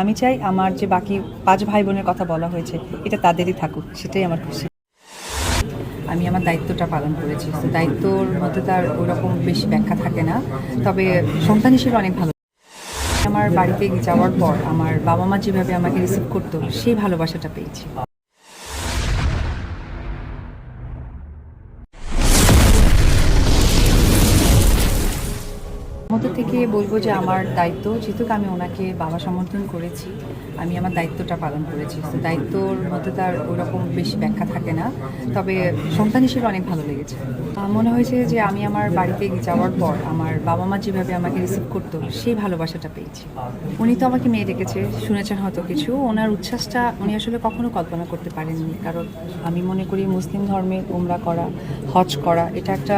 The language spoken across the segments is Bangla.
আমি চাই আমার যে বাকি 5 ভাই বোনের কথা বলা হয়েছে এটা তাদেরই থাকুক, সেটাই আমার খুশি। আমি আমার দায়িত্বটা পালন করেছি, তো দায়িত্বর মধ্যে তার ওরকম বেশি ব্যাখ্যা থাকে না, তবে সন্তান হিসেবে অনেক ভালো। আমার বাড়িতে যাওয়ার পর আমার বাবা মা যেভাবে আমাকে রিসিভ করতো সেই ভালোবাসাটা পেয়েছি। মধ্যে থেকে বলবো যে আমার দায়িত্ব, যেহেতু আমি ওনাকে বাবা সমর্থন করেছি, আমি আমার দায়িত্বটা পালন করেছি, তো দায়িত্বর মধ্যে তার ওরকম বেশি ব্যাখ্যা থাকে না, তবে সন্তান হিসেবে অনেক ভালো লেগেছে। মনে হয়েছে যে আমি আমার বাড়িতে যাওয়ার পর আমার বাবা মা যেভাবে আমাকে রিসিভ করতো সেই ভালোবাসাটা পেয়েছি। উনি তো আমাকে মেয়ে রেখেছে, শুনেছেন হয়তো কিছু, ওনার উচ্ছ্বাসটা উনি আসলে কখনো কল্পনা করতে পারেননি, কারণ আমি মনে করি মুসলিম ধর্মে উমরা করা, হজ করা এটা একটা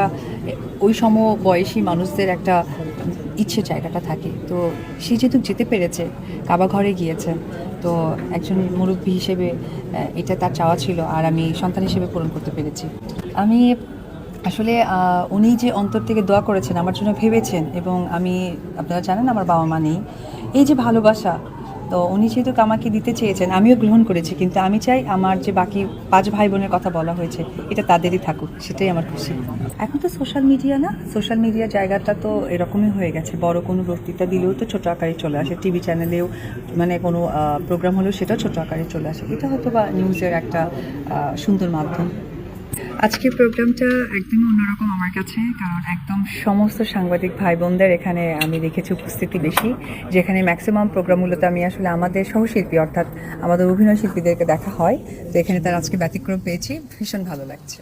ওই সম বয়সী মানুষদের একটা ইচ্ছে জায়গাটা থাকে। তো সে যেহেতু যেতে পেরেছে, কাবা ঘরে গিয়েছে, তো একজন মুরব্বী হিসেবে এটা তার চাওয়া ছিল, আর আমি সন্তান হিসেবে পূরণ করতে পেরেছি। আমি আসলে উনি যে অন্তর থেকে দোয়া করেছেন, আমার জন্য ভেবেছেন, এবং আপনারা জানেন আমার বাবা মা নেই, এই যে ভালোবাসা, তো উনি যেহেতু আমাকে দিতে চেয়েছেন আমিও গ্রহণ করেছি, কিন্তু আমি চাই আমার যে বাকি 5 ভাই বোনের কথা বলা হয়েছে এটা তাদেরই থাকুক, সেটাই আমার খুশি। এখন তো সোশ্যাল মিডিয়া না, সোশ্যাল মিডিয়া জায়গাটা তো এরকমই হয়ে গেছে, বড় কোনো বক্তৃতা দিলেও তো ছোটো আকারে চলে আসে, টিভি চ্যানেলেও মানে কোনো প্রোগ্রাম হলেও সেটাও ছোটো আকারে চলে আসে, এটা হয়তো বা নিউজের একটা সুন্দর মাধ্যম। আজকের প্রোগ্রামটা একদমই অন্যরকম আমার কাছে, কারণ একদম সমস্ত সাংবাদিক ভাই বোনদের এখানে আমি দেখেছি উপস্থিতি বেশি, যেখানে ম্যাক্সিমাম প্রোগ্রামগুলোতে আমি আসলে আমাদের সহশিল্পী অর্থাৎ আমাদের অভিনয় শিল্পীদেরকে দেখা হয়, তো এখানে তার আজকে ব্যতিক্রম পেয়েছি, ভীষণ ভালো লাগছে।